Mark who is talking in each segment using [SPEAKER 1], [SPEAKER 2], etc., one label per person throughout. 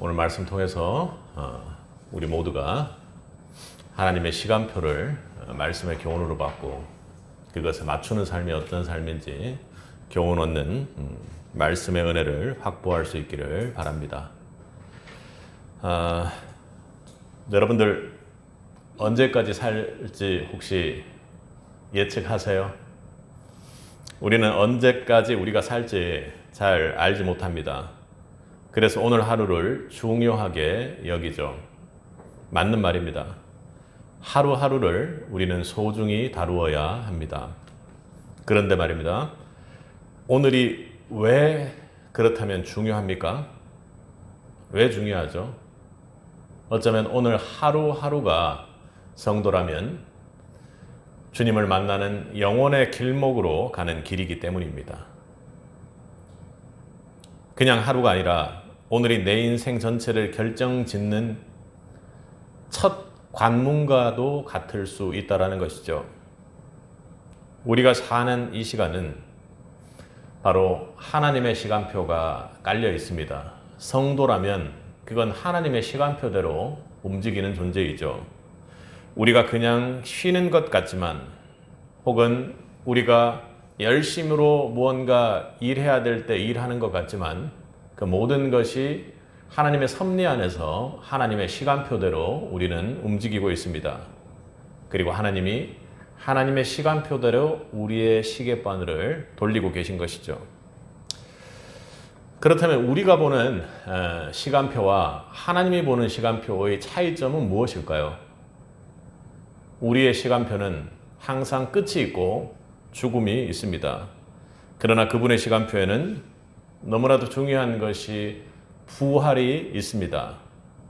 [SPEAKER 1] 오늘 말씀 통해서 우리 모두가 하나님의 시간표를 말씀의 교훈으로 받고 그것에 맞추는 삶이 어떤 삶인지 교훈 얻는 말씀의 은혜를 확보할 수 있기를 바랍니다. 여러분들 언제까지 살지 혹시 예측하세요? 우리는 언제까지 우리가 살지 잘 알지 못합니다. 그래서 오늘 하루를 중요하게 여기죠. 맞는 말입니다. 하루하루를 우리는 소중히 다루어야 합니다. 그런데 말입니다. 오늘이 왜 그렇다면 중요합니까? 왜 중요하죠? 어쩌면 오늘 하루하루가 성도라면 주님을 만나는 영혼의 길목으로 가는 길이기 때문입니다. 그냥 하루가 아니라 오늘이 내 인생 전체를 결정짓는 첫 관문과도 같을 수 있다는 것이죠. 우리가 사는 이 시간은 바로 하나님의 시간표가 깔려 있습니다. 성도라면 그건 하나님의 시간표대로 움직이는 존재이죠. 우리가 그냥 쉬는 것 같지만 혹은 우리가 열심으로 무언가 일해야 될 때 일하는 것 같지만 그 모든 것이 하나님의 섭리 안에서 하나님의 시간표대로 우리는 움직이고 있습니다. 그리고 하나님이 하나님의 시간표대로 우리의 시계바늘을 돌리고 계신 것이죠. 그렇다면 우리가 보는 시간표와 하나님이 보는 시간표의 차이점은 무엇일까요? 우리의 시간표는 항상 끝이 있고 죽음이 있습니다. 그러나 그분의 시간표에는 너무나도 중요한 것이 부활이 있습니다.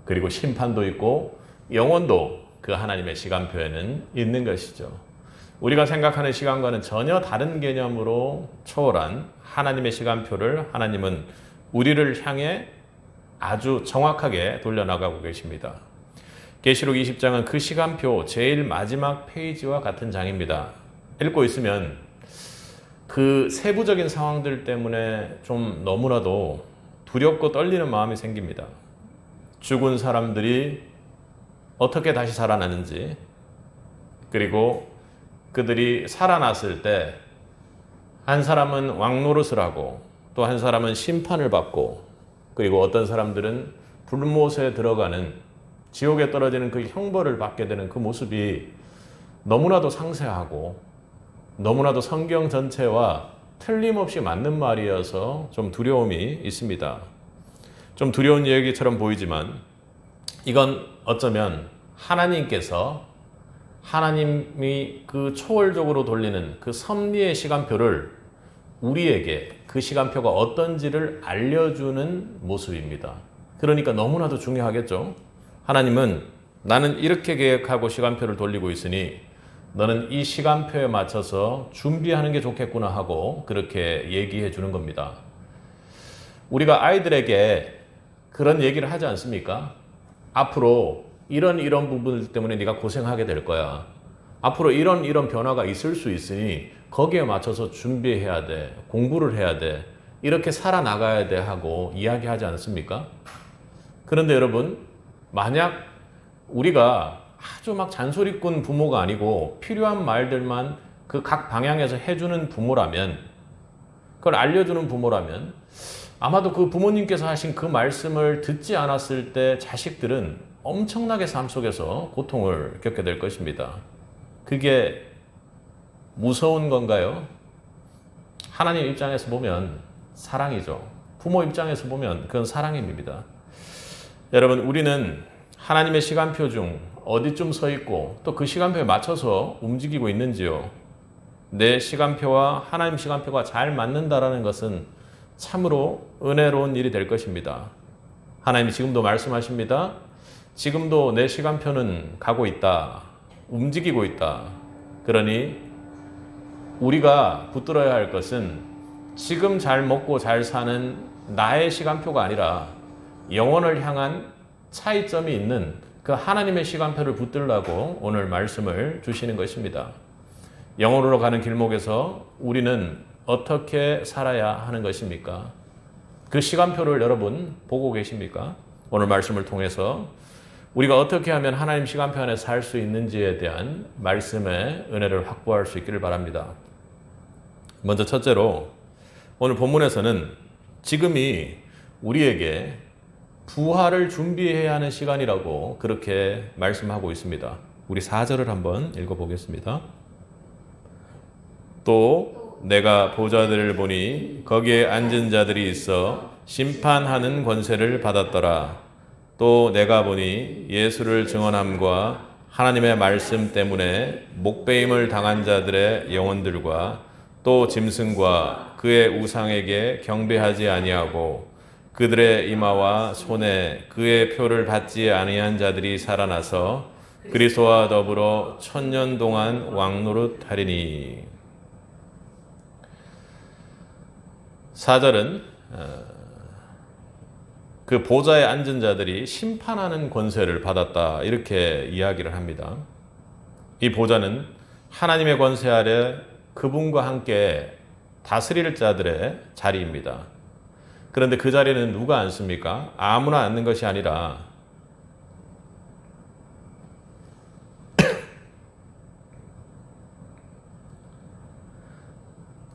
[SPEAKER 1] 그리고 심판도 있고 영원도 그 하나님의 시간표에는 있는 것이죠. 우리가 생각하는 시간과는 전혀 다른 개념으로 초월한 하나님의 시간표를 하나님은 우리를 향해 아주 정확하게 돌려나가고 계십니다. 계시록 20장은 그 시간표 제일 마지막 페이지와 같은 장입니다. 읽고 있으면 그 세부적인 상황들 때문에 좀 너무나도 두렵고 떨리는 마음이 생깁니다. 죽은 사람들이 어떻게 다시 살아나는지, 그리고 그들이 살아났을 때 한 사람은 왕노릇을 하고 또 한 사람은 심판을 받고 그리고 어떤 사람들은 불못에 들어가는 지옥에 떨어지는 그 형벌을 받게 되는 그 모습이 너무나도 상세하고 너무나도 성경 전체와 틀림없이 맞는 말이어서 좀 두려움이 있습니다. 좀 두려운 얘기처럼 보이지만 이건 어쩌면 하나님이 그 초월적으로 돌리는 그 섭리의 시간표를 우리에게 그 시간표가 어떤지를 알려주는 모습입니다. 그러니까 너무나도 중요하겠죠. 하나님은 나는 이렇게 계획하고 시간표를 돌리고 있으니 너는 이 시간표에 맞춰서 준비하는 게 좋겠구나 하고 그렇게 얘기해 주는 겁니다. 우리가 아이들에게 그런 얘기를 하지 않습니까? 앞으로 이런 부분들 때문에 네가 고생하게 될 거야. 앞으로 이런 변화가 있을 수 있으니 거기에 맞춰서 준비해야 돼. 공부를 해야 돼. 이렇게 살아나가야 돼 하고 이야기하지 않습니까? 그런데 여러분, 만약 우리가 아주 막 잔소리꾼 부모가 아니고 필요한 말들만 그 각 방향에서 해주는 부모라면, 그걸 알려주는 부모라면 아마도 그 부모님께서 하신 그 말씀을 듣지 않았을 때 자식들은 엄청나게 삶 속에서 고통을 겪게 될 것입니다. 그게 무서운 건가요? 하나님 입장에서 보면 사랑이죠. 부모 입장에서 보면 그건 사랑입니다. 여러분, 우리는 하나님의 시간표 중 어디쯤 서 있고 또 그 시간표에 맞춰서 움직이고 있는지요. 내 시간표와 하나님 시간표가 잘 맞는다라는 것은 참으로 은혜로운 일이 될 것입니다. 하나님이 지금도 말씀하십니다. 지금도 내 시간표는 가고 있다. 움직이고 있다. 그러니 우리가 붙들어야 할 것은 지금 잘 먹고 잘 사는 나의 시간표가 아니라 영혼을 향한 차이점이 있는 그 하나님의 시간표를 붙들라고 오늘 말씀을 주시는 것입니다. 영혼으로 가는 길목에서 우리는 어떻게 살아야 하는 것입니까? 그 시간표를 여러분 보고 계십니까? 오늘 말씀을 통해서 우리가 어떻게 하면 하나님 시간표 안에 살 수 있는지에 대한 말씀의 은혜를 확보할 수 있기를 바랍니다. 먼저 첫째로 오늘 본문에서는 지금이 우리에게 부활을 준비해야 하는 시간이라고 그렇게 말씀하고 있습니다. 우리 4절을 한번 읽어보겠습니다. 또 내가 보좌들을 보니 거기에 앉은 자들이 있어 심판하는 권세를 받았더라. 또 내가 보니 예수를 증언함과 하나님의 말씀 때문에 목배임을 당한 자들의 영혼들과 또 짐승과 그의 우상에게 경배하지 아니하고 그들의 이마와 손에 그의 표를 받지 아니한 자들이 살아나서 그리스도와 더불어 1000년 동안 왕노릇하리니. 4절은 그 보좌에 앉은 자들이 심판하는 권세를 받았다 이렇게 이야기를 합니다. 이 보좌는 하나님의 권세 아래 그분과 함께 다스릴 자들의 자리입니다. 그런데 그 자리에는 누가 앉습니까? 아무나 앉는 것이 아니라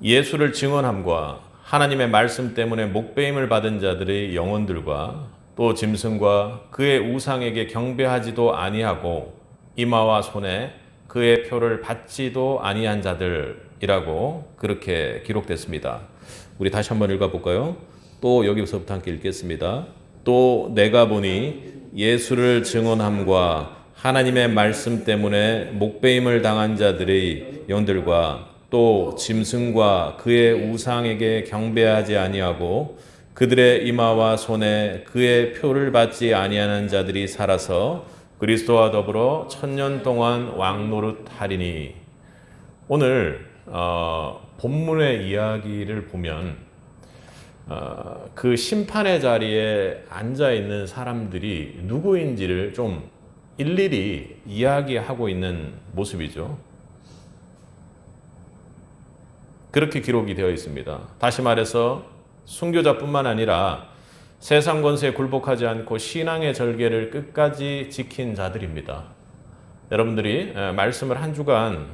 [SPEAKER 1] 예수를 증언함과 하나님의 말씀 때문에 목배임을 받은 자들의 영혼들과 또 짐승과 그의 우상에게 경배하지도 아니하고 이마와 손에 그의 표를 받지도 아니한 자들이라고 그렇게 기록됐습니다. 우리 다시 한번 읽어볼까요? 또 여기서부터 함께 읽겠습니다. 또 내가 보니 예수를 증언함과 하나님의 말씀 때문에 목배임을 당한 자들의 영혼들과 또 짐승과 그의 우상에게 경배하지 아니하고 그들의 이마와 손에 그의 표를 받지 아니하는 자들이 살아서 그리스도와 더불어 1000년 동안 왕노릇하리니. 오늘 본문의 이야기를 보면 그 심판의 자리에 앉아 있는 사람들이 누구인지를 좀 일일이 이야기하고 있는 모습이죠. 그렇게 기록이 되어 있습니다. 다시 말해서 순교자뿐만 아니라 세상 권세에 굴복하지 않고 신앙의 절개를 끝까지 지킨 자들입니다. 여러분들이 말씀을 한 주간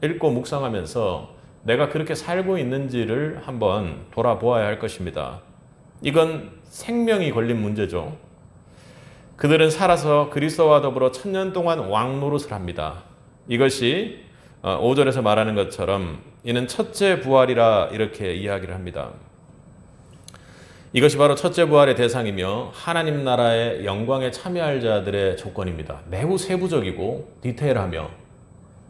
[SPEAKER 1] 읽고 묵상하면서 내가 그렇게 살고 있는지를 한번 돌아보아야 할 것입니다. 이건 생명이 걸린 문제죠. 그들은 살아서 그리스도와 더불어 1000년 동안 왕노릇을 합니다. 이것이 5절에서 말하는 것처럼 이는 첫째 부활이라 이렇게 이야기를 합니다. 이것이 바로 첫째 부활의 대상이며 하나님 나라의 영광에 참여할 자들의 조건입니다. 매우 세부적이고 디테일하며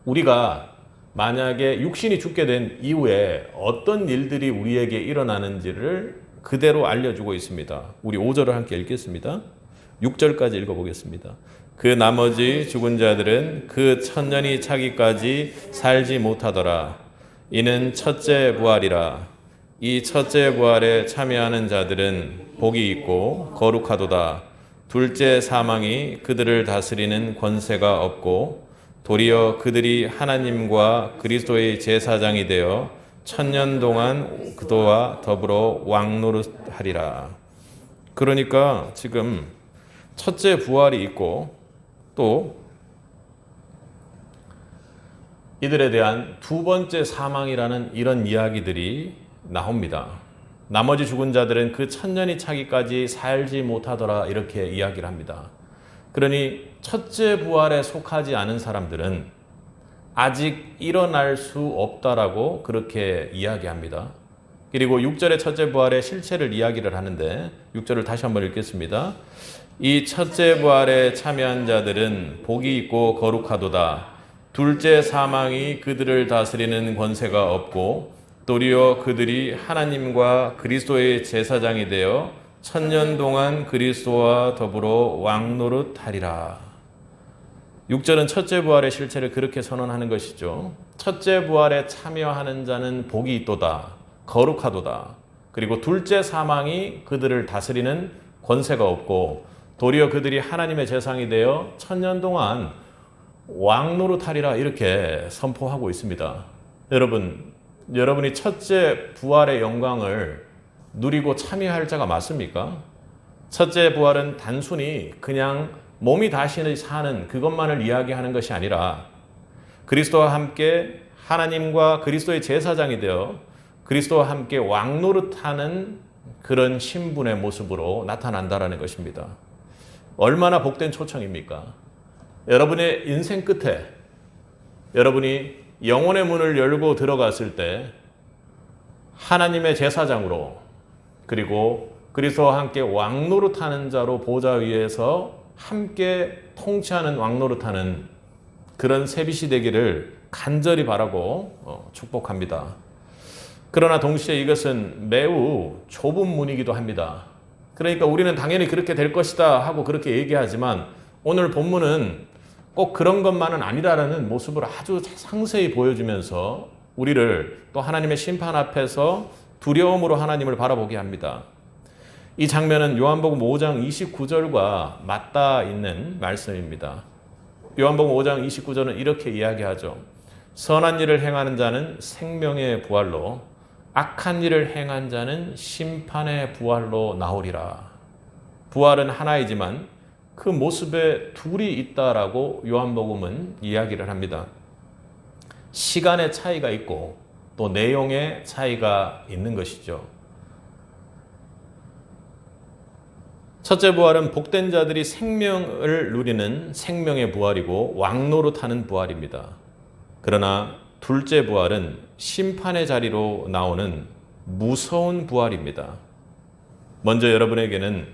[SPEAKER 1] 우리가 만약에 육신이 죽게 된 이후에 어떤 일들이 우리에게 일어나는지를 그대로 알려주고 있습니다. 우리 5절을 함께 읽겠습니다. 6절까지 읽어보겠습니다. 그 나머지 죽은 자들은 그 1000년이 차기까지 살지 못하더라. 이는 첫째 부활이라. 이 첫째 부활에 참여하는 자들은 복이 있고 거룩하도다. 둘째 사망이 그들을 다스리는 권세가 없고 도리어 그들이 하나님과 그리스도의 제사장이 되어 1000년 동안 그도와 더불어 왕노릇하리라. 그러니까 지금 첫째 부활이 있고 또 이들에 대한 두 번째 사망이라는 이런 이야기들이 나옵니다. 나머지 죽은 자들은 그 1000년이 차기까지 살지 못하더라 이렇게 이야기를 합니다. 그러니 첫째 부활에 속하지 않은 사람들은 아직 일어날 수 없다라고 그렇게 이야기합니다. 그리고 6절의 첫째 부활의 실체를 이야기를 하는데 6절을 다시 한번 읽겠습니다. 이 첫째 부활에 참여한 자들은 복이 있고 거룩하도다. 둘째 사망이 그들을 다스리는 권세가 없고 도리어 그들이 하나님과 그리스도의 제사장이 되어 1000년 동안 그리스도와 더불어 왕노릇하리라. 6절은 첫째 부활의 실체를 그렇게 선언하는 것이죠. 첫째 부활에 참여하는 자는 복이 있도다. 거룩하도다. 그리고 둘째 사망이 그들을 다스리는 권세가 없고 도리어 그들이 하나님의 제사장이 되어 1000년 동안 왕노릇하리라 이렇게 선포하고 있습니다. 여러분이 첫째 부활의 영광을 누리고 참여할 자가 맞습니까? 첫째 부활은 단순히 그냥 몸이 다시 사는 그것만을 이야기하는 것이 아니라 그리스도와 함께 하나님과 그리스도의 제사장이 되어 그리스도와 함께 왕노릇하는 그런 신분의 모습으로 나타난다라는 것입니다. 얼마나 복된 초청입니까? 여러분의 인생 끝에 여러분이 영혼의 문을 열고 들어갔을 때 하나님의 제사장으로 그리고 그리스도와 함께 왕노릇하는 자로 보좌 위에서 함께 통치하는 왕노릇하는 그런 세빛이 되기를 간절히 바라고 축복합니다. 그러나 동시에 이것은 매우 좁은 문이기도 합니다. 그러니까 우리는 당연히 그렇게 될 것이다 하고 그렇게 얘기하지만 오늘 본문은 꼭 그런 것만은 아니라는 모습을 아주 상세히 보여주면서 우리를 또 하나님의 심판 앞에서 두려움으로 하나님을 바라보게 합니다. 이 장면은 요한복음 5장 29절과 맞닿아 있는 말씀입니다. 요한복음 5장 29절은 이렇게 이야기하죠. 선한 일을 행하는 자는 생명의 부활로 악한 일을 행한 자는 심판의 부활로 나오리라. 부활은 하나이지만 그 모습에 둘이 있다라고 요한복음은 이야기를 합니다. 시간의 차이가 있고 또 내용의 차이가 있는 것이죠. 첫째 부활은 복된 자들이 생명을 누리는 생명의 부활이고 왕노릇하는 부활입니다. 그러나 둘째 부활은 심판의 자리로 나오는 무서운 부활입니다. 먼저 여러분에게는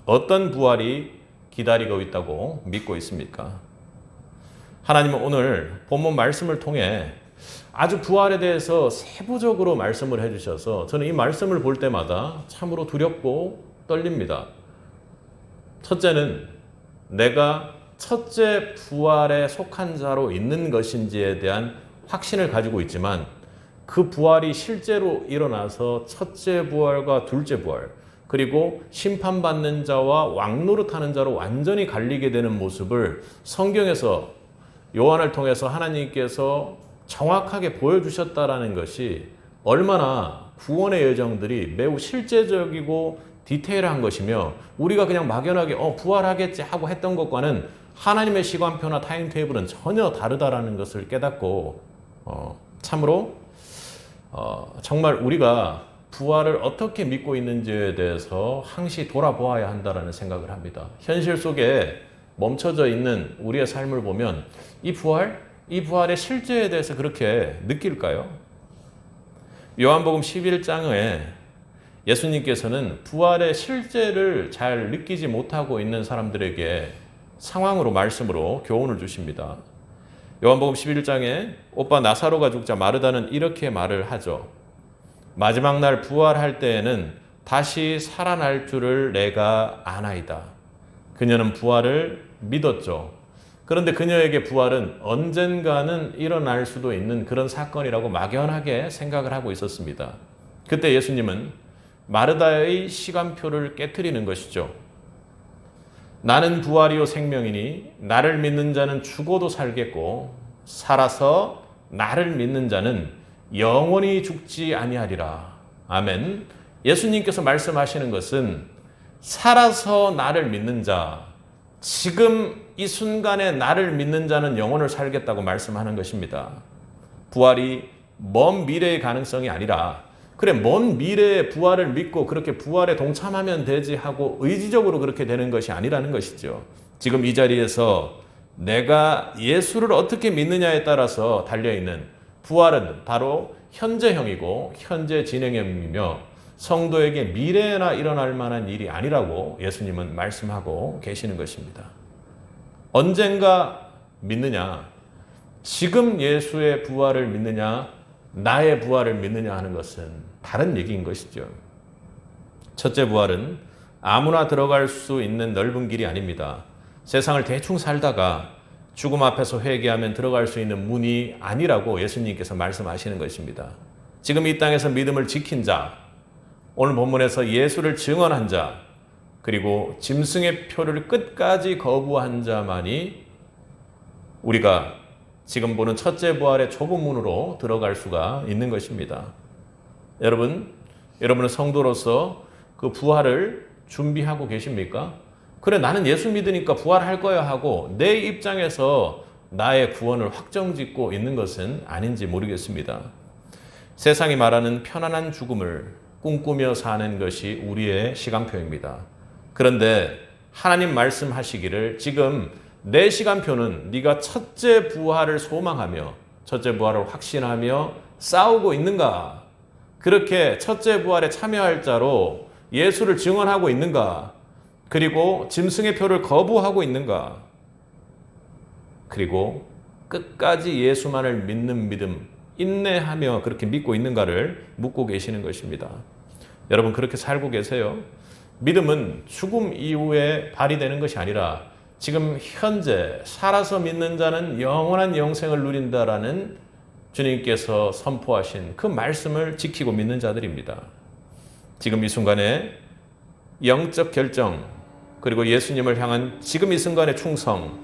[SPEAKER 1] 어떤 부활이 기다리고 있다고 믿고 있습니까? 하나님은 오늘 본문 말씀을 통해 아주 부활에 대해서 세부적으로 말씀을 해주셔서 저는 이 말씀을 볼 때마다 참으로 두렵고 떨립니다. 첫째는 내가 첫째 부활에 속한 자로 있는 것인지에 대한 확신을 가지고 있지만 그 부활이 실제로 일어나서 첫째 부활과 둘째 부활 그리고 심판받는 자와 왕노릇하는 자로 완전히 갈리게 되는 모습을 성경에서 요한을 통해서 하나님께서 정확하게 보여주셨다라는 것이 얼마나 구원의 여정들이 매우 실제적이고 디테일한 것이며 우리가 그냥 막연하게 부활하겠지 하고 했던 것과는 하나님의 시간표나 타임테이블은 전혀 다르다라는 것을 깨닫고 참으로 정말 우리가 부활을 어떻게 믿고 있는지에 대해서 항시 돌아보아야 한다라는 생각을 합니다. 현실 속에 멈춰져 있는 우리의 삶을 보면 이 부활의 실제에 대해서 그렇게 느낄까요? 요한복음 11장에 예수님께서는 부활의 실제를 잘 느끼지 못하고 있는 사람들에게 상황으로 말씀으로 교훈을 주십니다. 요한복음 11장에 오빠 나사로가 죽자 마르다는 이렇게 말을 하죠. 마지막 날 부활할 때에는 다시 살아날 줄을 내가 아나이다. 그녀는 부활을 믿었죠. 그런데 그녀에게 부활은 언젠가는 일어날 수도 있는 그런 사건이라고 막연하게 생각을 하고 있었습니다. 그때 예수님은 마르다의 시간표를 깨트리는 것이죠. 나는 부활이요 생명이니 나를 믿는 자는 죽어도 살겠고 살아서 나를 믿는 자는 영원히 죽지 아니하리라. 아멘. 예수님께서 말씀하시는 것은 살아서 나를 믿는 자, 지금 이 순간에 나를 믿는 자는 영원을 살겠다고 말씀하는 것입니다. 부활이 먼 미래의 가능성이 아니라 그래 먼 미래의 부활을 믿고 그렇게 부활에 동참하면 되지 하고 의지적으로 그렇게 되는 것이 아니라는 것이죠. 지금 이 자리에서 내가 예수를 어떻게 믿느냐에 따라서 달려있는 부활은 바로 현재형이고 현재 진행형이며 성도에게 미래나 일어날 만한 일이 아니라고 예수님은 말씀하고 계시는 것입니다. 언젠가 믿느냐, 지금 예수의 부활을 믿느냐, 나의 부활을 믿느냐 하는 것은 다른 얘기인 것이죠. 첫째 부활은 아무나 들어갈 수 있는 넓은 길이 아닙니다. 세상을 대충 살다가 죽음 앞에서 회개하면 들어갈 수 있는 문이 아니라고 예수님께서 말씀하시는 것입니다. 지금 이 땅에서 믿음을 지킨 자, 오늘 본문에서 예수를 증언한 자, 그리고 짐승의 표를 끝까지 거부한 자만이 우리가 지금 보는 첫째 부활의 좁은 문으로 들어갈 수가 있는 것입니다. 여러분은 성도로서 그 부활을 준비하고 계십니까? 그래, 나는 예수 믿으니까 부활할 거야 하고 내 입장에서 나의 구원을 확정짓고 있는 것은 아닌지 모르겠습니다. 세상이 말하는 편안한 죽음을 꿈꾸며 사는 것이 우리의 시간표입니다. 그런데 하나님 말씀하시기를 지금 내 시간표는 네가 첫째 부활을 소망하며 첫째 부활을 확신하며 싸우고 있는가? 그렇게 첫째 부활에 참여할 자로 예수를 증언하고 있는가? 그리고 짐승의 표를 거부하고 있는가? 그리고 끝까지 예수만을 믿는 믿음, 인내하며 그렇게 믿고 있는가를 묻고 계시는 것입니다. 여러분 그렇게 살고 계세요? 믿음은 죽음 이후에 발휘되는 것이 아니라 지금 현재 살아서 믿는 자는 영원한 영생을 누린다라는 주님께서 선포하신 그 말씀을 지키고 믿는 자들입니다. 지금 이 순간에 영적 결정, 그리고 예수님을 향한 지금 이 순간의 충성,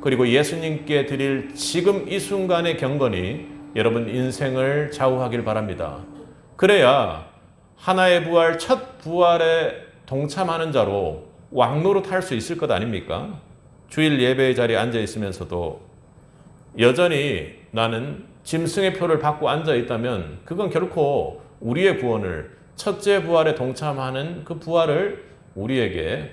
[SPEAKER 1] 그리고 예수님께 드릴 지금 이 순간의 경건이 여러분 인생을 좌우하길 바랍니다. 그래야 하나의 부활, 첫 부활에 동참하는 자로 왕노릇 할 수 있을 것 아닙니까? 주일 예배의 자리에 앉아 있으면서도 여전히 나는 짐승의 표를 받고 앉아 있다면 그건 결코 우리의 구원을, 첫째 부활에 동참하는 그 부활을 우리에게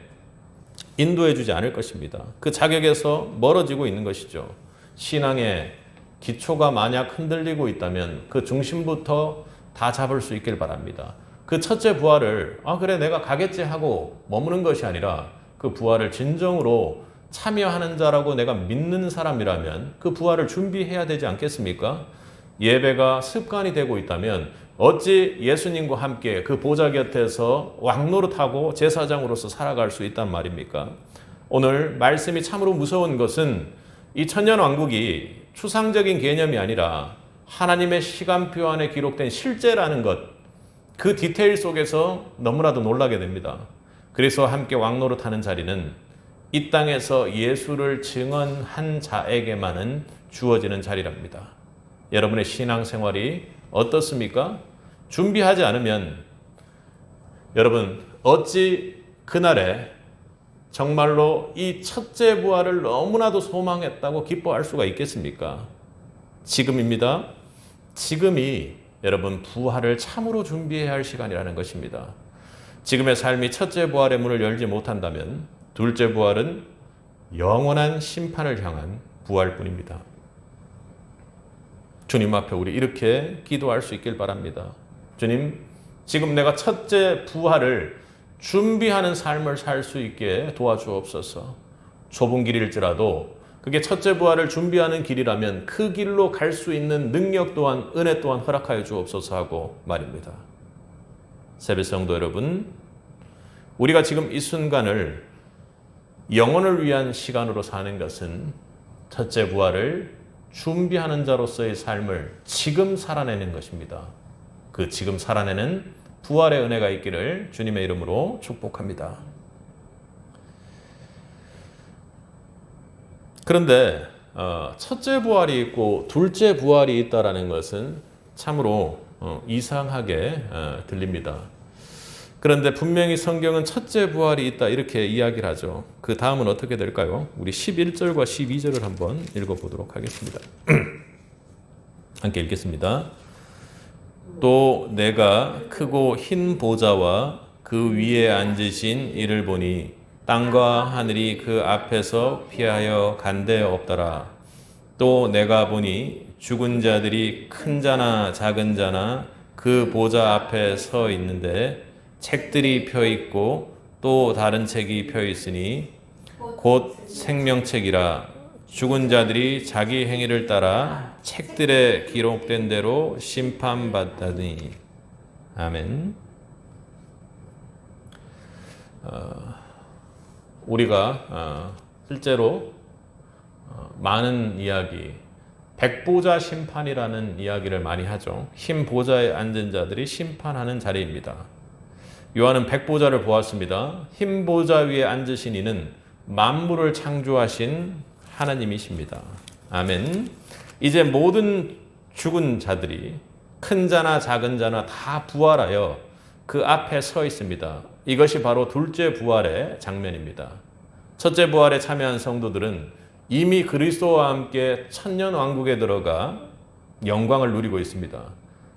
[SPEAKER 1] 인도해 주지 않을 것입니다. 그 자격에서 멀어지고 있는 것이죠. 신앙의 기초가 만약 흔들리고 있다면 그 중심부터 다 잡을 수 있길 바랍니다. 그 첫째 부활을 그래 내가 가겠지 하고 머무는 것이 아니라 그 부활을 진정으로 참여하는 자라고 내가 믿는 사람이라면 그 부활을 준비해야 되지 않겠습니까? 예배가 습관이 되고 있다면 어찌 예수님과 함께 그 보좌 곁에서 왕노릇하고 제사장으로서 살아갈 수 있단 말입니까? 오늘 말씀이 참으로 무서운 것은 이 천년왕국이 추상적인 개념이 아니라 하나님의 시간표 안에 기록된 실제라는 것, 그 디테일 속에서 너무나도 놀라게 됩니다. 그래서 함께 왕노릇하는 자리는 이 땅에서 예수를 증언한 자에게만은 주어지는 자리랍니다. 여러분의 신앙생활이 어떻습니까? 준비하지 않으면 여러분 어찌 그날에 정말로 이 첫째 부활을 너무나도 소망했다고 기뻐할 수가 있겠습니까? 지금입니다. 지금이 여러분 부활을 참으로 준비해야 할 시간이라는 것입니다. 지금의 삶이 첫째 부활의 문을 열지 못한다면 둘째 부활은 영원한 심판을 향한 부활뿐입니다. 주님 앞에 우리 이렇게 기도할 수 있길 바랍니다. 주님, 지금 내가 첫째 부활을 준비하는 삶을 살 수 있게 도와주옵소서. 좁은 길일지라도 그게 첫째 부활을 준비하는 길이라면 그 길로 갈 수 있는 능력 또한 은혜 또한 허락하여 주옵소서 하고 말입니다. 새벽 성도 여러분, 우리가 지금 이 순간을 영혼을 위한 시간으로 사는 것은 첫째 부활을 준비하는 자로서의 삶을 지금 살아내는 것입니다. 그 지금 살아내는 부활의 은혜가 있기를 주님의 이름으로 축복합니다. 그런데 첫째 부활이 있고 둘째 부활이 있다라는 것은 참으로 이상하게 들립니다. 그런데 분명히 성경은 첫째 부활이 있다 이렇게 이야기를 하죠. 그 다음은 어떻게 될까요? 우리 11절과 12절을 한번 읽어보도록 하겠습니다. 함께 읽겠습니다. 또 내가 크고 흰 보좌와 그 위에 앉으신 이를 보니 땅과 하늘이 그 앞에서 피하여 간데 없더라. 또 내가 보니 죽은 자들이 큰 자나 작은 자나 그 보좌 앞에 서 있는데 책들이 펴 있고 또 다른 책이 펴 있으니 곧 생명책이라. 죽은 자들이 자기 행위를 따라 책들에 기록된 대로 심판받다니. 아멘. 우리가 실제로 많은 이야기, 백보자 심판이라는 이야기를 많이 하죠. 흰 보좌에 앉은 자들이 심판하는 자리입니다. 요한은 백보자를 보았습니다. 흰 보좌 위에 앉으신 이는 만물을 창조하신 하나님이십니다. 아멘. 이제 모든 죽은 자들이 큰 자나 작은 자나 다 부활하여 그 앞에 서 있습니다. 이것이 바로 둘째 부활의 장면입니다. 첫째 부활에 참여한 성도들은 이미 그리스도와 함께 천년 왕국에 들어가 영광을 누리고 있습니다.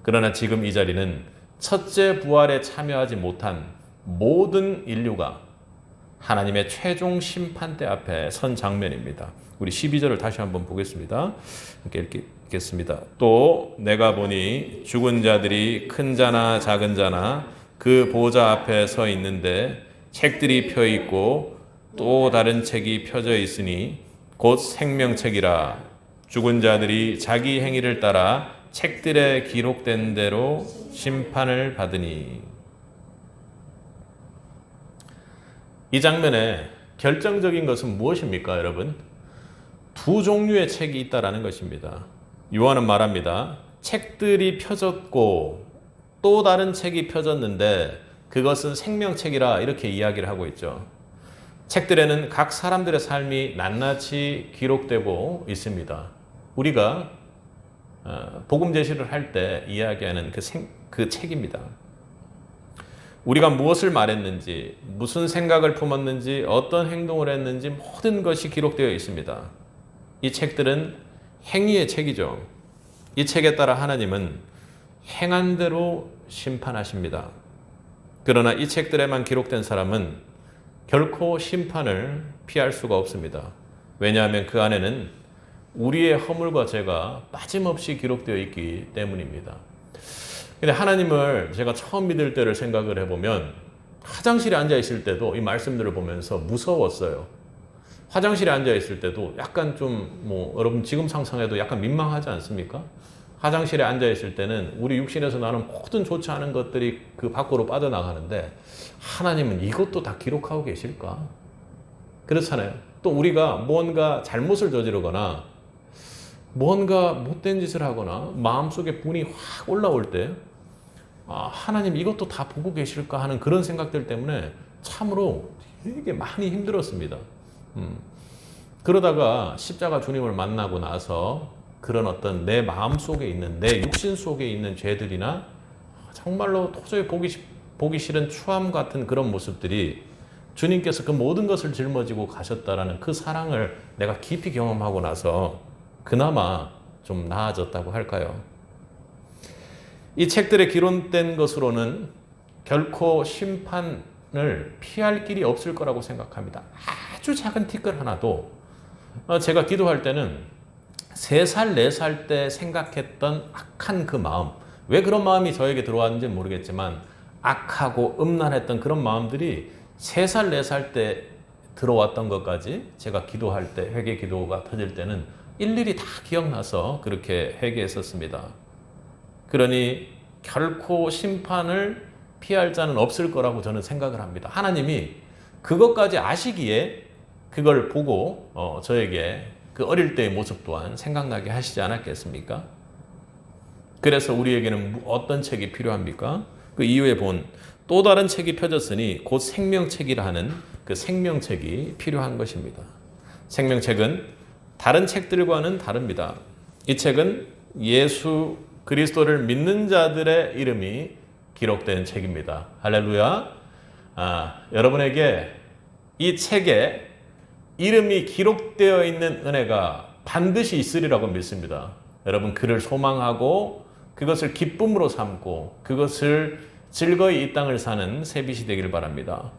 [SPEAKER 1] 그러나 지금 이 자리는 첫째 부활에 참여하지 못한 모든 인류가 하나님의 최종 심판대 앞에 선 장면입니다. 우리 12절을 다시 한번 보겠습니다. 함께 읽겠습니다. 또 내가 보니 죽은 자들이 큰 자나 작은 자나 그 보좌 앞에 서 있는데 책들이 펴 있고 또 다른 책이 펴져 있으니 곧 생명책이라. 죽은 자들이 자기 행위를 따라 책들에 기록된 대로 심판을 받으니. 이 장면에 결정적인 것은 무엇입니까, 여러분? 두 종류의 책이 있다라는 것입니다. 요한은 말합니다. 책들이 펴졌고 또 다른 책이 펴졌는데 그것은 생명책이라 이렇게 이야기를 하고 있죠. 책들에는 각 사람들의 삶이 낱낱이 기록되고 있습니다. 우리가 복음 제시를 할 때 이야기하는 그 책입니다. 우리가 무엇을 말했는지, 무슨 생각을 품었는지, 어떤 행동을 했는지 모든 것이 기록되어 있습니다. 이 책들은 행위의 책이죠. 이 책에 따라 하나님은 행한 대로 심판하십니다. 그러나 이 책들에만 기록된 사람은 결코 심판을 피할 수가 없습니다. 왜냐하면 그 안에는 우리의 허물과 죄가 빠짐없이 기록되어 있기 때문입니다. 근데 하나님을 제가 처음 믿을 때를 생각을 해보면 화장실에 앉아 있을 때도 이 말씀들을 보면서 무서웠어요. 화장실에 앉아 있을 때도 약간 여러분 지금 상상해도 약간 민망하지 않습니까? 화장실에 앉아 있을 때는 우리 육신에서 나는 모든 좋지 않은 것들이 그 밖으로 빠져나가는데 하나님은 이것도 다 기록하고 계실까? 그렇잖아요. 또 우리가 뭔가 잘못을 저지르거나 뭔가 못된 짓을 하거나 마음속에 분이 확 올라올 때 하나님 이것도 다 보고 계실까 하는 그런 생각들 때문에 참으로 되게 많이 힘들었습니다. 그러다가 십자가 주님을 만나고 나서 그런 어떤 내 마음 속에 있는, 내 육신 속에 있는 죄들이나 정말로 도저히 보기 싫은 추함 같은 그런 모습들이 주님께서 그 모든 것을 짊어지고 가셨다라는 그 사랑을 내가 깊이 경험하고 나서 그나마 좀 나아졌다고 할까요? 이 책들에 기록된 것으로는 결코 심판을 피할 길이 없을 거라고 생각합니다. 아주 작은 티끌 하나도 제가 기도할 때는 3살, 4살 때 생각했던 악한 그 마음, 왜 그런 마음이 저에게 들어왔는지 모르겠지만 악하고 음란했던 그런 마음들이 3살, 4살 때 들어왔던 것까지 제가 기도할 때, 회개 기도가 터질 때는 일일이 다 기억나서 그렇게 회개했었습니다. 그러니 결코 심판을 피할 자는 없을 거라고 저는 생각을 합니다. 하나님이 그것까지 아시기에 그걸 보고 저에게 그 어릴 때의 모습 또한 생각나게 하시지 않았겠습니까? 그래서 우리에게는 어떤 책이 필요합니까? 그 이후에 본 또 다른 책이 펴졌으니 곧 생명책이라 하는 그 생명책이 필요한 것입니다. 생명책은 다른 책들과는 다릅니다. 이 책은 예수 그리스도를 믿는 자들의 이름이 기록된 책입니다. 할렐루야. 여러분에게 이 책에 이름이 기록되어 있는 은혜가 반드시 있으리라고 믿습니다. 여러분 그를 소망하고 그것을 기쁨으로 삼고 그것을 즐거이 이 땅을 사는 새빛이 되길 바랍니다.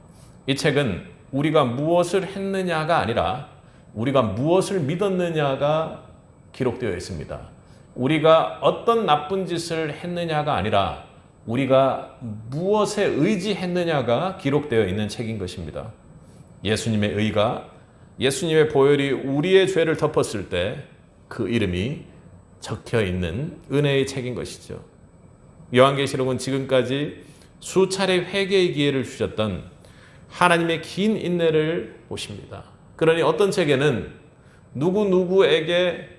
[SPEAKER 1] 이 책은 우리가 무엇을 했느냐가 아니라 우리가 무엇을 믿었느냐가 기록되어 있습니다. 우리가 어떤 나쁜 짓을 했느냐가 아니라 우리가 무엇에 의지했느냐가 기록되어 있는 책인 것입니다. 예수님의 의가, 예수님의 보혈이 우리의 죄를 덮었을 때 그 이름이 적혀 있는 은혜의 책인 것이죠. 요한계시록은 지금까지 수차례 회개의 기회를 주셨던 하나님의 긴 인내를 보십니다. 그러니 어떤 책에는 누구누구에게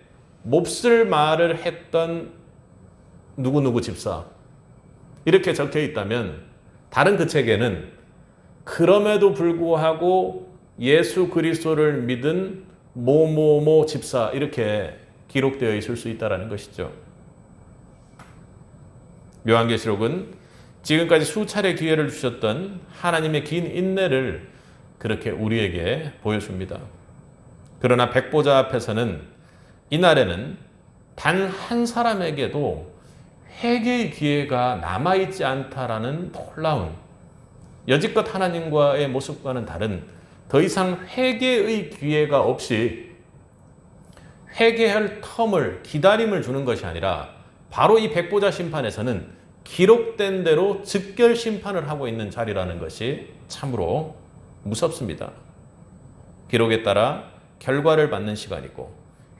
[SPEAKER 1] 몹쓸 말을 했던 누구누구 집사 이렇게 적혀 있다면 다른 그 책에는 그럼에도 불구하고 예수 그리스도를 믿은 모모모 집사 이렇게 기록되어 있을 수 있다는 것이죠. 요한계시록은 지금까지 수차례 기회를 주셨던 하나님의 긴 인내를 그렇게 우리에게 보여줍니다. 그러나 백보자 앞에서는 이날에는 단 한 사람에게도 회개의 기회가 남아있지 않다라는 놀라운, 여지껏 하나님과의 모습과는 다른 더 이상 회개의 기회가 없이 회개할 텀을, 기다림을 주는 것이 아니라 바로 이 백보자 심판에서는 기록된 대로 즉결 심판을 하고 있는 자리라는 것이 참으로 무섭습니다. 기록에 따라 결과를 받는 시간이고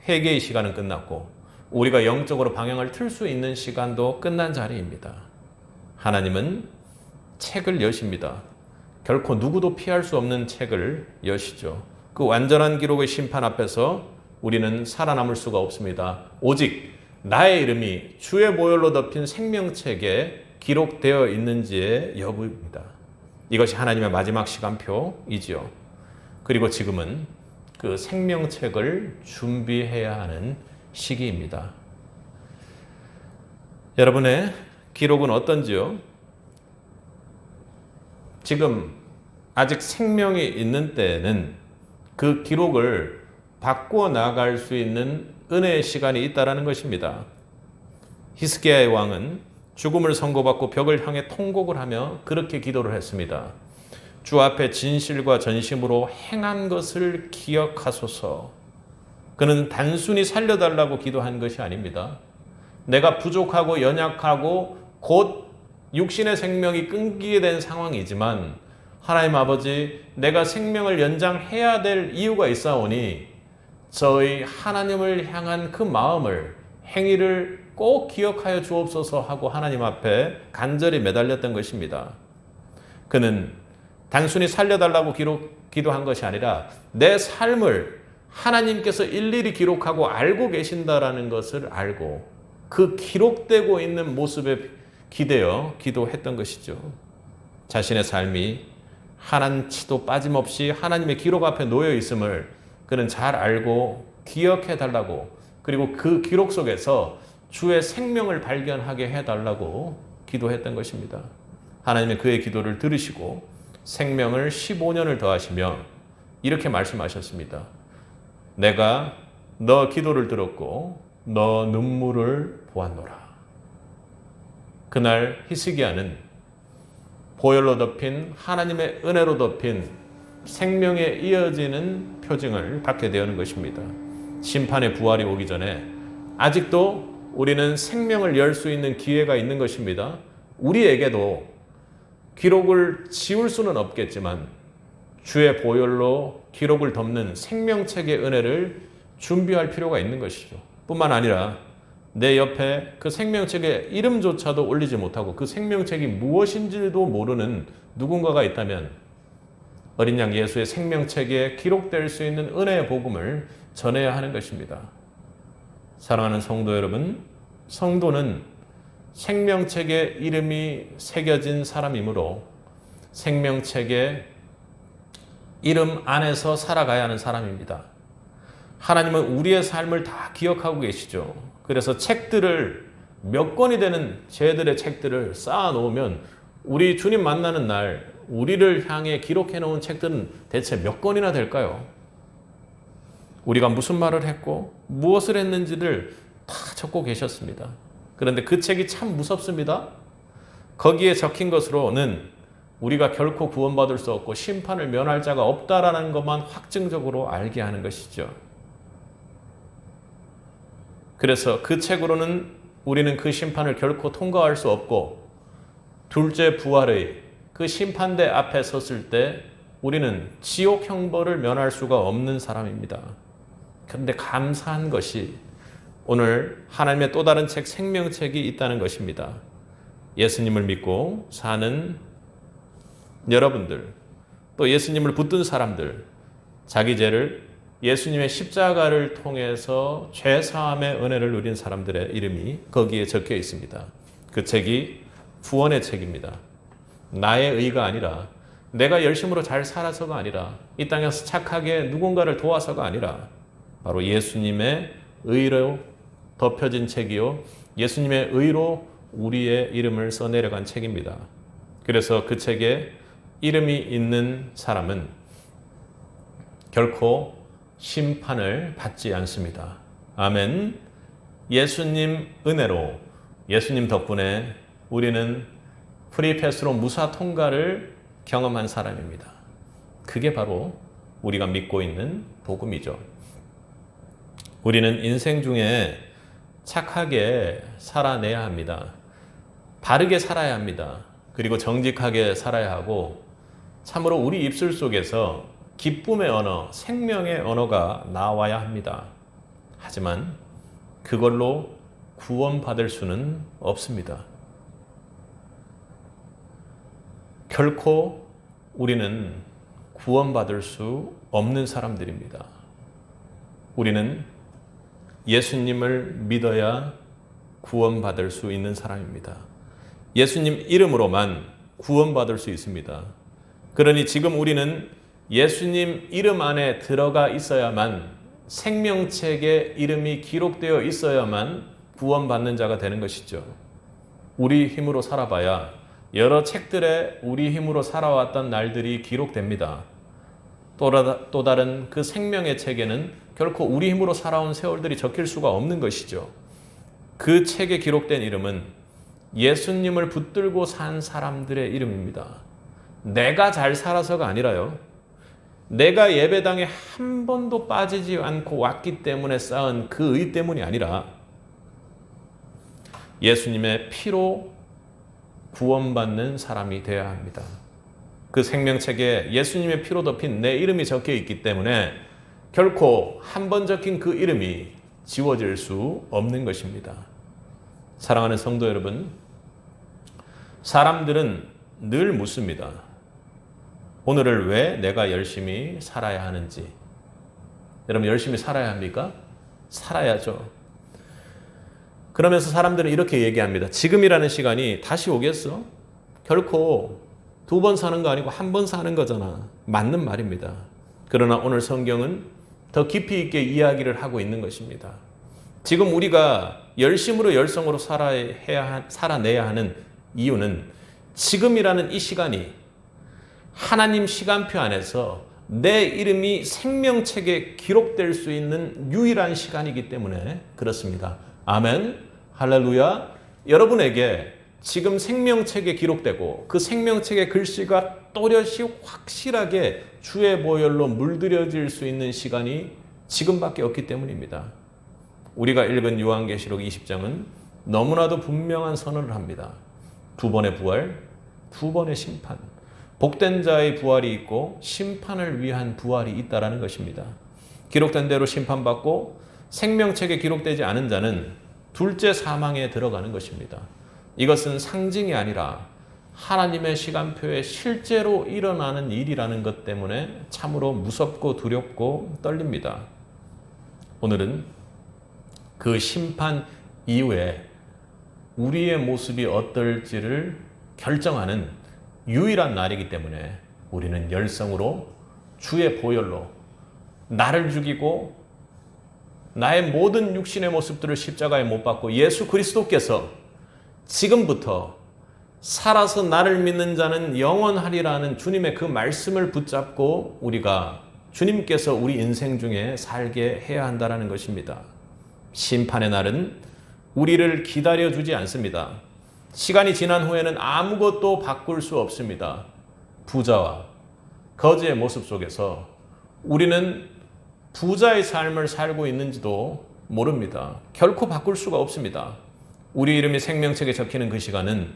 [SPEAKER 1] 회개의 시간은 끝났고 우리가 영적으로 방향을 틀 수 있는 시간도 끝난 자리입니다. 하나님은 책을 여십니다. 결코 누구도 피할 수 없는 책을 여시죠. 그 완전한 기록의 심판 앞에서 우리는 살아남을 수가 없습니다. 오직 나의 이름이 주의 보혈로 덮인 생명책에 기록되어 있는지의 여부입니다. 이것이 하나님의 마지막 시간표이지요. 그리고 지금은 그 생명책을 준비해야 하는 시기입니다. 여러분의 기록은 어떤지요? 지금 아직 생명이 있는 때에는 그 기록을 바꾸어 나갈 수 있는 은혜의 시간이 있다라는 것입니다. 히스기야의 왕은 죽음을 선고받고 벽을 향해 통곡을 하며 그렇게 기도를 했습니다. 주 앞에 진실과 전심으로 행한 것을 기억하소서. 그는 단순히 살려달라고 기도한 것이 아닙니다. 내가 부족하고 연약하고 곧 육신의 생명이 끊기게 된 상황이지만 하나님 아버지, 내가 생명을 연장해야 될 이유가 있사오니 저희 하나님을 향한 그 마음을, 행위를 꼭 기억하여 주옵소서 하고 하나님 앞에 간절히 매달렸던 것입니다. 그는 단순히 살려달라고 기도한 것이 아니라 내 삶을 하나님께서 일일이 기록하고 알고 계신다라는 것을 알고 그 기록되고 있는 모습에 기대어 기도했던 것이죠. 자신의 삶이 하나치도 빠짐없이 하나님의 기록 앞에 놓여 있음을 그는 잘 알고 기억해 달라고, 그리고 그 기록 속에서 주의 생명을 발견하게 해달라고 기도했던 것입니다. 하나님은 그의 기도를 들으시고 생명을 15년을 더하시며 이렇게 말씀하셨습니다. 내가 너 기도를 들었고 너 눈물을 보았노라. 그날 히스기야는 보혈로 덮인, 하나님의 은혜로 덮인 생명에 이어지는 표징을 받게 되는 것입니다. 심판의 부활이 오기 전에 아직도 우리는 생명을 열 수 있는 기회가 있는 것입니다. 우리에게도 기록을 지울 수는 없겠지만 주의 보혈로 기록을 덮는 생명책의 은혜를 준비할 필요가 있는 것이죠. 뿐만 아니라 내 옆에 그 생명책의 이름조차도 올리지 못하고 그 생명책이 무엇인지도 모르는 누군가가 있다면 어린 양 예수의 생명책에 기록될 수 있는 은혜의 복음을 전해야 하는 것입니다. 사랑하는 성도 여러분, 성도는 생명책에 이름이 새겨진 사람이므로 생명책에 이름 안에서 살아가야 하는 사람입니다. 하나님은 우리의 삶을 다 기억하고 계시죠. 그래서 책들을, 몇 권이 되는 제들의 책들을 쌓아 놓으면 우리 주님 만나는 날 우리를 향해 기록해 놓은 책들은 대체 몇 권이나 될까요? 우리가 무슨 말을 했고 무엇을 했는지를 다 적고 계셨습니다. 그런데 그 책이 참 무섭습니다. 거기에 적힌 것으로는 우리가 결코 구원받을 수 없고 심판을 면할 자가 없다라는 것만 확증적으로 알게 하는 것이죠. 그래서 그 책으로는 우리는 그 심판을 결코 통과할 수 없고 둘째 부활의 그 심판대 앞에 섰을 때 우리는 지옥 형벌을 면할 수가 없는 사람입니다. 그런데 감사한 것이 오늘 하나님의 또 다른 책, 생명책이 있다는 것입니다. 예수님을 믿고 사는 여러분들, 또 예수님을 붙든 사람들, 자기 죄를 예수님의 십자가를 통해서 죄사함의 은혜를 누린 사람들의 이름이 거기에 적혀 있습니다. 그 책이 구원의 책입니다. 나의 의가 아니라, 내가 열심으로 잘 살아서가 아니라, 이 땅에서 착하게 누군가를 도와서가 아니라 바로 예수님의 의로 덮여진 책이요, 예수님의 의로 우리의 이름을 써내려간 책입니다. 그래서 그 책에 이름이 있는 사람은 결코 심판을 받지 않습니다. 아멘. 예수님 은혜로, 예수님 덕분에 우리는 프리패스로 무사 통과를 경험한 사람입니다. 그게 바로 우리가 믿고 있는 복음이죠. 우리는 인생 중에 착하게 살아내야 합니다. 바르게 살아야 합니다. 그리고 정직하게 살아야 하고, 참으로 우리 입술 속에서 기쁨의 언어, 생명의 언어가 나와야 합니다. 하지만 그걸로 구원받을 수는 없습니다. 결코 우리는 구원받을 수 없는 사람들입니다. 우리는 예수님을 믿어야 구원받을 수 있는 사람입니다. 예수님 이름으로만 구원받을 수 있습니다. 그러니 지금 우리는 예수님 이름 안에 들어가 있어야만, 생명책에 이름이 기록되어 있어야만 구원받는 자가 되는 것이죠. 우리 힘으로 살아봐야 여러 책들에 우리 힘으로 살아왔던 날들이 기록됩니다. 또 다른 그 생명의 책에는 결코 우리 힘으로 살아온 세월들이 적힐 수가 없는 것이죠. 그 책에 기록된 이름은 예수님을 붙들고 산 사람들의 이름입니다. 내가 잘 살아서가 아니라요. 내가 예배당에 한 번도 빠지지 않고 왔기 때문에 쌓은 그 의 때문이 아니라 예수님의 피로 구원받는 사람이 되어야 합니다. 그 생명책에 예수님의 피로 덮인 내 이름이 적혀 있기 때문에 결코 한 번 적힌 그 이름이 지워질 수 없는 것입니다. 사랑하는 성도 여러분, 사람들은 늘 묻습니다. 오늘을 왜 내가 열심히 살아야 하는지. 여러분, 열심히 살아야 합니까? 살아야죠. 그러면서 사람들은 이렇게 얘기합니다. 지금이라는 시간이 다시 오겠어? 결코 2번 사는 거 아니고 1번 사는 거잖아. 맞는 말입니다. 그러나 오늘 성경은 더 깊이 있게 이야기를 하고 있는 것입니다. 지금 우리가 열심으로 열성으로 살아내야 하는 이유는 지금이라는 이 시간이 하나님 시간표 안에서 내 이름이 생명책에 기록될 수 있는 유일한 시간이기 때문에 그렇습니다. 아멘, 할렐루야. 여러분에게 지금 생명책에 기록되고 그 생명책의 글씨가 또렷이 확실하게 주의 보혈로 물들여질 수 있는 시간이 지금밖에 없기 때문입니다. 우리가 읽은 요한계시록 20장은 너무나도 분명한 선언을 합니다. 2번의 부활, 2번의 심판. 복된 자의 부활이 있고 심판을 위한 부활이 있다라는 것입니다. 기록된 대로 심판받고 생명책에 기록되지 않은 자는 둘째 사망에 들어가는 것입니다. 이것은 상징이 아니라 하나님의 시간표에 실제로 일어나는 일이라는 것 때문에 참으로 무섭고 두렵고 떨립니다. 오늘은 그 심판 이후에 우리의 모습이 어떨지를 결정하는 유일한 날이기 때문에 우리는 열성으로 주의 보혈로 나를 죽이고 나의 모든 육신의 모습들을 십자가에 못 박고 예수 그리스도께서 지금부터 살아서 나를 믿는 자는 영원하리라는 주님의 그 말씀을 붙잡고 우리가 주님께서 우리 인생 중에 살게 해야 한다는 것입니다. 심판의 날은 우리를 기다려주지 않습니다. 시간이 지난 후에는 아무것도 바꿀 수 없습니다. 부자와 거지의 모습 속에서 우리는 부자의 삶을 살고 있는지도 모릅니다. 결코 바꿀 수가 없습니다. 우리 이름이 생명책에 적히는 그 시간은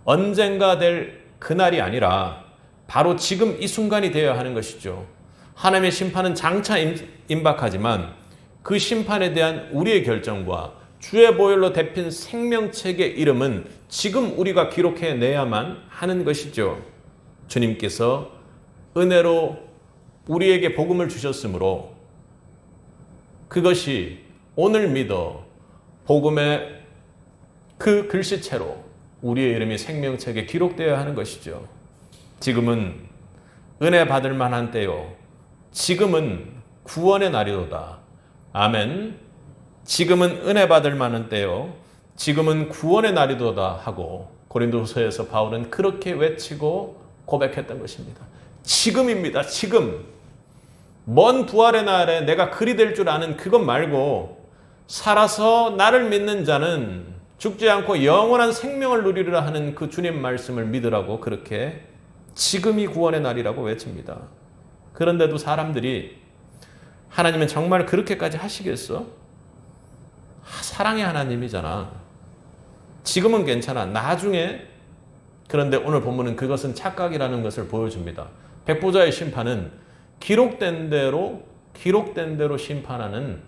[SPEAKER 1] 언젠가 될 그날이 아니라 바로 지금 이 순간이 되어야 하는 것이죠. 하나님의 심판은 장차 임박하지만 그 심판에 대한 우리의 결정과 주의 보혈로 덮인 생명책의 이름은 지금 우리가 기록해내야만 하는 것이죠. 주님께서 은혜로 우리에게 복음을 주셨으므로 그것이 오늘 믿어 복음의 그 글씨체로 우리의 이름이 생명책에 기록되어야 하는 것이죠. 지금은 은혜 받을 만한 때요. 지금은 구원의 날이로다. 아멘. 지금은 은혜 받을 만한 때요. 지금은 구원의 날이도다 하고 고린도서에서 바울은 그렇게 외치고 고백했던 것입니다. 지금입니다. 지금. 먼 부활의 날에 내가 그리 될 줄 아는 그것 말고 살아서 나를 믿는 자는 죽지 않고 영원한 생명을 누리리라 하는 그 주님 말씀을 믿으라고 그렇게 지금이 구원의 날이라고 외칩니다. 그런데도 사람들이 하나님은 정말 그렇게까지 하시겠어? 사랑의 하나님이잖아. 지금은 괜찮아. 나중에. 그런데 오늘 본문은 그것은 착각이라는 것을 보여줍니다. 백보자의 심판은 기록된 대로 심판하는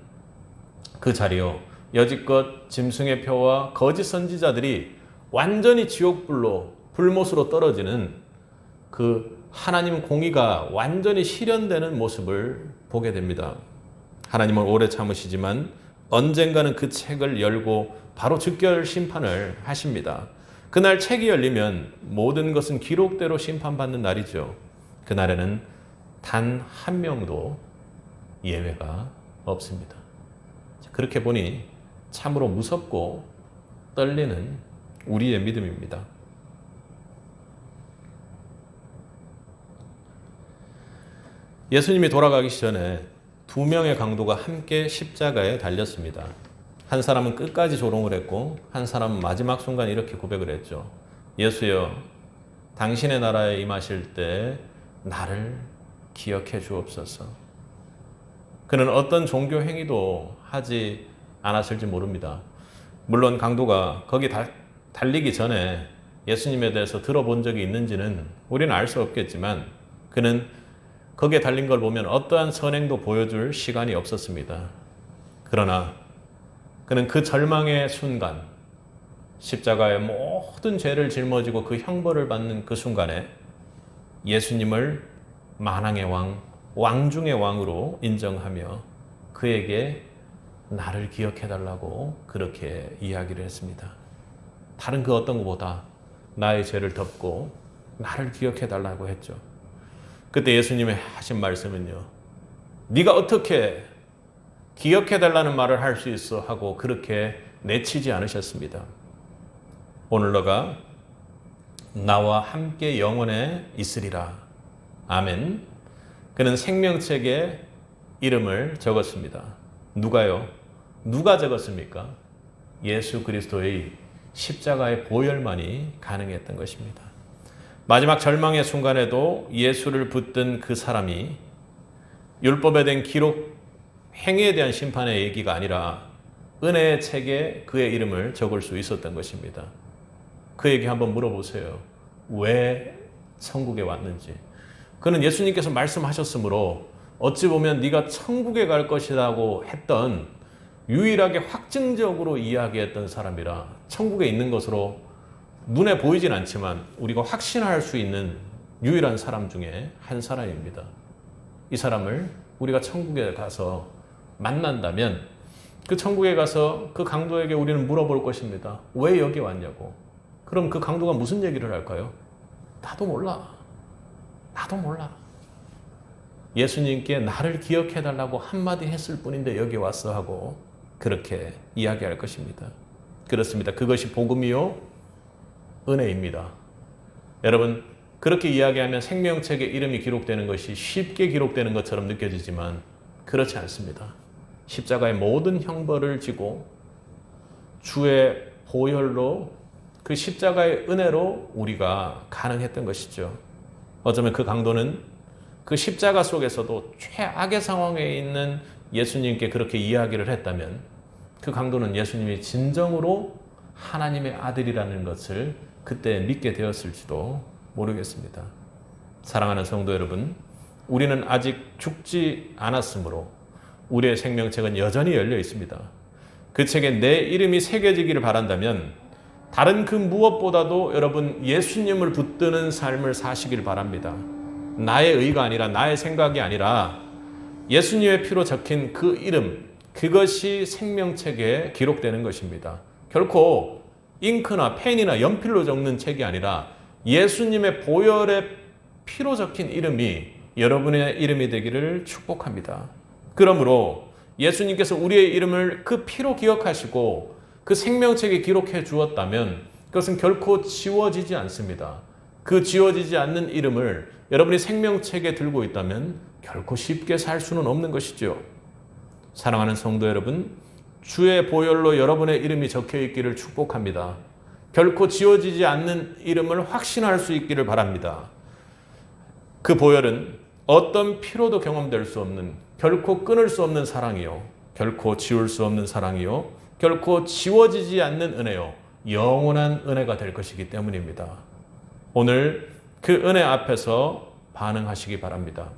[SPEAKER 1] 그 자리요. 여지껏 짐승의 표와 거짓 선지자들이 완전히 지옥불로 불못으로 떨어지는 그 하나님 공의가 완전히 실현되는 모습을 보게 됩니다. 하나님은 오래 참으시지만 언젠가는 그 책을 열고 바로 즉결 심판을 하십니다. 그날 책이 열리면 모든 것은 기록대로 심판받는 날이죠. 그날에는 단 한 명도 예외가 없습니다. 그렇게 보니 참으로 무섭고 떨리는 우리의 믿음입니다. 예수님이 돌아가기 전에 두 명의 강도가 함께 십자가에 달렸습니다. 한 사람은 끝까지 조롱을 했고 한 사람은 마지막 순간 이렇게 고백을 했죠. 예수여, 당신의 나라에 임하실 때 나를 기억해 주옵소서. 그는 어떤 종교 행위도 하지 않았을지 모릅니다. 물론 강도가 거기 달리기 전에 예수님에 대해서 들어본 적이 있는지는 우리는 알 수 없겠지만 그는 거기에 달린 걸 보면 어떠한 선행도 보여줄 시간이 없었습니다. 그러나 그는 그 절망의 순간, 십자가의 모든 죄를 짊어지고 그 형벌을 받는 그 순간에 예수님을 만왕의 왕, 왕 중의 왕으로 인정하며 그에게 나를 기억해달라고 그렇게 이야기를 했습니다. 다른 그 어떤 것보다 나의 죄를 덮고 나를 기억해달라고 했죠. 그때 예수님이 하신 말씀은요. 네가 어떻게 기억해달라는 말을 할 수 있어 하고 그렇게 내치지 않으셨습니다. 오늘 너가 나와 함께 영원에 있으리라. 아멘. 그는 생명책에 이름을 적었습니다. 누가요? 누가 적었습니까? 예수 그리스도의 십자가의 보혈만이 가능했던 것입니다. 마지막 절망의 순간에도 예수를 붙든 그 사람이 율법에 대한 기록, 행위에 대한 심판의 얘기가 아니라 은혜의 책에 그의 이름을 적을 수 있었던 것입니다. 그에게 한번 물어보세요. 왜 천국에 왔는지. 그는 예수님께서 말씀하셨으므로 어찌 보면 네가 천국에 갈 것이라고 했던 유일하게 확증적으로 이야기했던 사람이라 천국에 있는 것으로 눈에 보이진 않지만 우리가 확신할 수 있는 유일한 사람 중에 한 사람입니다. 이 사람을 우리가 천국에 가서 만난다면 그 천국에 가서 그 강도에게 우리는 물어볼 것입니다. 왜 여기 왔냐고. 그럼 그 강도가 무슨 얘기를 할까요? 나도 몰라. 나도 몰라. 예수님께 나를 기억해달라고 한마디 했을 뿐인데 여기 왔어 하고 그렇게 이야기할 것입니다. 그렇습니다. 그것이 복음이요 은혜입니다. 여러분 그렇게 이야기하면 생명책에 이름이 기록되는 것이 쉽게 기록되는 것처럼 느껴지지만 그렇지 않습니다. 십자가의 모든 형벌을 지고 주의 보혈로 그 십자가의 은혜로 우리가 가능했던 것이죠. 어쩌면 그 강도는 그 십자가 속에서도 최악의 상황에 있는 예수님께 그렇게 이야기를 했다면 그 강도는 예수님이 진정으로 하나님의 아들이라는 것을 그때 믿게 되었을지도 모르겠습니다. 사랑하는 성도 여러분, 우리는 아직 죽지 않았으므로 우리의 생명책은 여전히 열려 있습니다. 그 책에 내 이름이 새겨지기를 바란다면 다른 그 무엇보다도 여러분 예수님을 붙드는 삶을 사시길 바랍니다. 나의 의가 아니라 나의 생각이 아니라 예수님의 피로 적힌 그 이름, 그것이 생명책에 기록되는 것입니다. 결코 잉크나 펜이나 연필로 적는 책이 아니라 예수님의 보혈의 피로 적힌 이름이 여러분의 이름이 되기를 축복합니다. 그러므로 예수님께서 우리의 이름을 그 피로 기억하시고 그 생명책에 기록해 주었다면 그것은 결코 지워지지 않습니다. 그 지워지지 않는 이름을 여러분이 생명책에 들고 있다면 결코 쉽게 살 수는 없는 것이죠. 사랑하는 성도 여러분, 주의 보혈로 여러분의 이름이 적혀 있기를 축복합니다. 결코 지워지지 않는 이름을 확신할 수 있기를 바랍니다. 그 보혈은 어떤 피로도 경험될 수 없는, 결코 끊을 수 없는 사랑이요, 결코 지울 수 없는 사랑이요, 결코 지워지지 않는 은혜요, 영원한 은혜가 될 것이기 때문입니다. 오늘 그 은혜 앞에서 반응하시기 바랍니다.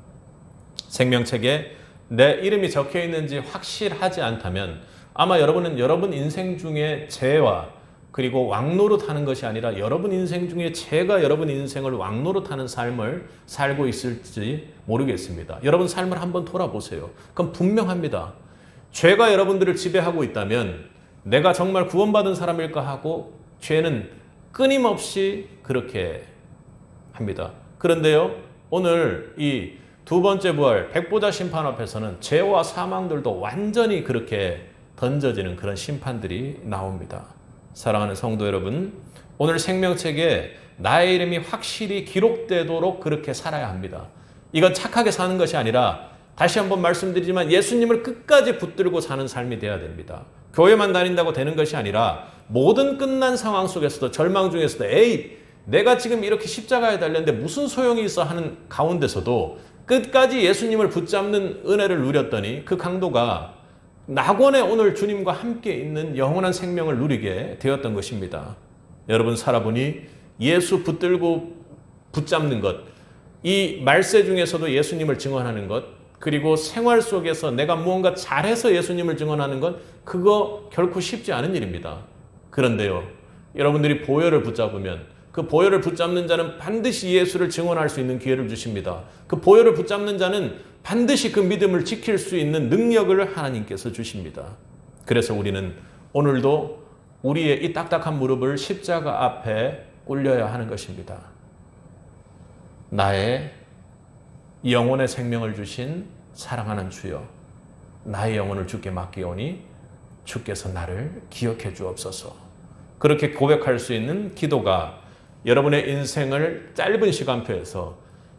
[SPEAKER 1] 생명책에 내 이름이 적혀 있는지 확실하지 않다면 아마 여러분은 여러분 인생 중에 죄와 그리고 왕노릇하는 것이 아니라 여러분 인생 중에 죄가 여러분 인생을 왕노릇하는 삶을 살고 있을지 모르겠습니다. 여러분 삶을 한번 돌아보세요. 그럼 분명합니다. 죄가 여러분들을 지배하고 있다면 내가 정말 구원받은 사람일까 하고 죄는 끊임없이 그렇게 합니다. 그런데요, 오늘 이 두 번째 부활 백보자 심판 앞에서는 죄와 사망들도 완전히 그렇게 던져지는 그런 심판들이 나옵니다. 사랑하는 성도 여러분, 오늘 생명책에 나의 이름이 확실히 기록되도록 그렇게 살아야 합니다. 이건 착하게 사는 것이 아니라 다시 한번 말씀드리지만 예수님을 끝까지 붙들고 사는 삶이 되어야 됩니다. 교회만 다닌다고 되는 것이 아니라 모든 끝난 상황 속에서도 절망 중에서도 에이 내가 지금 이렇게 십자가에 달렸는데 무슨 소용이 있어 하는 가운데서도 끝까지 예수님을 붙잡는 은혜를 누렸더니 그 강도가 낙원에 오늘 주님과 함께 있는 영원한 생명을 누리게 되었던 것입니다. 여러분 살아보니 예수 붙들고 붙잡는 것, 이 말세 중에서도 예수님을 증언하는 것, 그리고 생활 속에서 내가 무언가 잘해서 예수님을 증언하는 것, 그거 결코 쉽지 않은 일입니다. 그런데요, 여러분들이 보혈을 붙잡으면 그 보혈을 붙잡는 자는 반드시 예수를 증언할 수 있는 기회를 주십니다. 그 보혈을 붙잡는 자는 반드시 그 믿음을 지킬 수 있는 능력을 하나님께서 주십니다. 그래서 우리는 오늘도 우리의 이 딱딱한 무릎을 십자가 앞에 꿇려야 하는 것입니다. 나의 영혼의 생명을 주신 사랑하는 주여, 나의 영혼을 주께 맡기오니 주께서 나를 기억해 주옵소서. 그렇게 고백할 수 있는 기도가 여러분의 인생을 짧은 시간표에서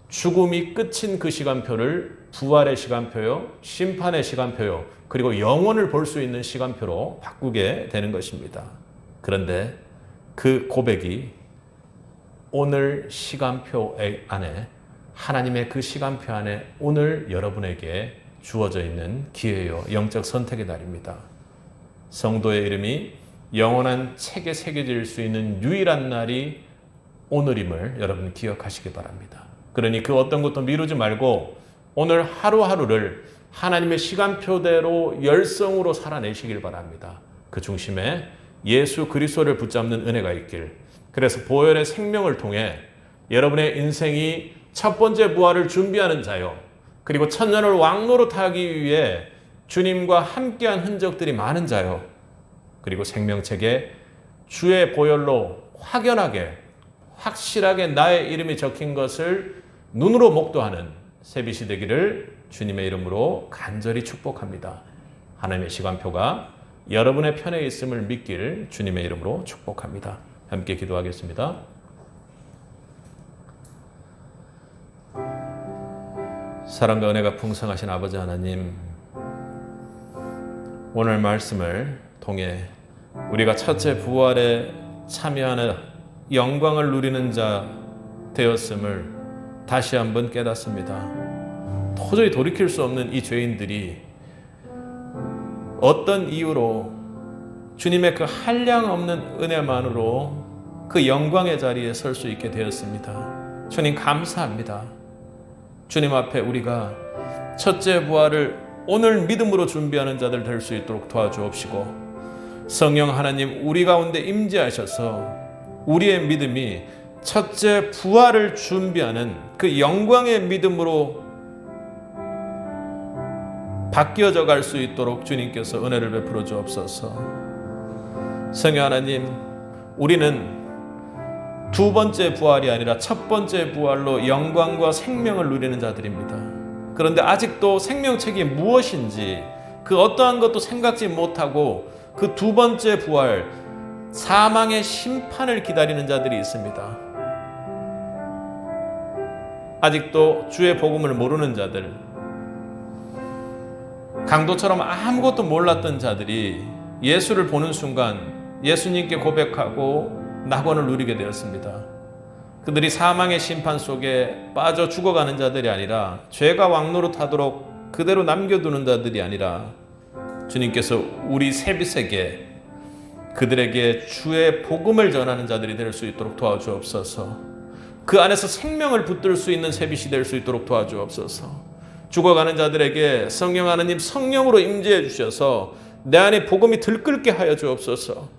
[SPEAKER 1] 죽음이 끝인 그 시간표를 부활의 시간표요, 심판의 시간표요, 그리고 영원을 볼 수 있는 시간표로 바꾸게 되는 것입니다. 그런데 그 고백이 오늘 시간표 안에, 하나님의 그 시간표 안에 오늘 여러분에게 주어져 있는 기회요, 영적 선택의 날입니다. 성도의 이름이 영원한 책에 새겨질 수 있는 유일한 날이 오늘임을 여러분 기억하시기 바랍니다. 그러니 그 어떤 것도 미루지 말고 오늘 하루하루를 하나님의 시간표대로 열성으로 살아내시길 바랍니다. 그 중심에 예수 그리스도를 붙잡는 은혜가 있길, 그래서 보혈의 생명을 통해 여러분의 인생이 첫 번째 부활을 준비하는 자요, 그리고 천년을 왕노릇하기 위해 주님과 함께한 흔적들이 많은 자요, 그리고 생명책에 주의 보혈로 확연하게 확실하게 나의 이름이 적힌 것을 눈으로 목도하는 새빛이 되기를 주님의 이름으로 간절히 축복합니다. 하나님의 시간표가 여러분의 편에 있음을 믿길 주님의 이름으로 축복합니다. 함께 기도하겠습니다. 사랑과 은혜가 풍성하신 아버지 하나님, 오늘 말씀을 통해 우리가 첫째 부활에 참여하는 영광을 누리는 자 되었음을 다시 한번 깨닫습니다. 도저히 돌이킬 수 없는 이 죄인들이 어떤 이유로 주님의 그 한량없는 은혜만으로 그 영광의 자리에 설 수 있게 되었습니다. 주님 감사합니다. 주님 앞에 우리가 첫째 부활을 오늘 믿음으로 준비하는 자들 될 수 있도록 도와주옵시고, 성령 하나님 우리 가운데 임재하셔서 우리의 믿음이 첫째 부활을 준비하는 그 영광의 믿음으로 바뀌어져 갈 수 있도록 주님께서 은혜를 베풀어 주옵소서. 성령 하나님, 우리는 두 번째 부활이 아니라 첫 번째 부활로 영광과 생명을 누리는 자들입니다. 그런데 아직도 생명책이 무엇인지 그 어떠한 것도 생각지 못하고 그 두 번째 부활, 사망의 심판을 기다리는 자들이 있습니다. 아직도 주의 복음을 모르는 자들, 강도처럼 아무것도 몰랐던 자들이 예수를 보는 순간 예수님께 고백하고 낙원을 누리게 되었습니다. 그들이 사망의 심판 속에 빠져 죽어가는 자들이 아니라, 죄가 왕노릇하도록 그대로 남겨두는 자들이 아니라, 주님께서 우리 세빛에게 그들에게 주의 복음을 전하는 자들이 될 수 있도록 도와주옵소서. 그 안에서 생명을 붙들 수 있는 세빛이 될 수 있도록 도와주옵소서. 죽어가는 자들에게 성령 하나님 성령으로 임재해 주셔서 내 안에 복음이 들끓게 하여 주옵소서.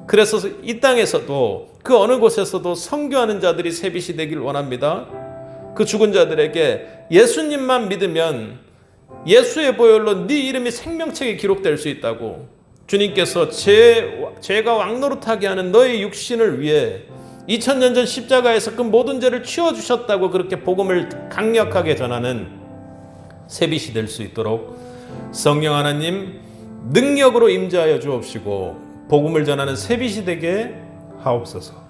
[SPEAKER 1] 그래서 이 땅에서도 그 어느 곳에서도 선교하는 자들이 세빛이 되길 원합니다. 그 죽은 자들에게 예수님만 믿으면 예수의 보혈로 네 이름이 생명책에 기록될 수 있다고, 주님께서 죄가 왕노릇하게 하는 너의 육신을 위해 2000년 전 십자가에서 그 모든 죄를 치워주셨다고 그렇게 복음을 강력하게 전하는 세빛이 될 수 있도록 성령 하나님 능력으로 임재하여 주옵시고 복음을 전하는 세빛이 되게 하옵소서.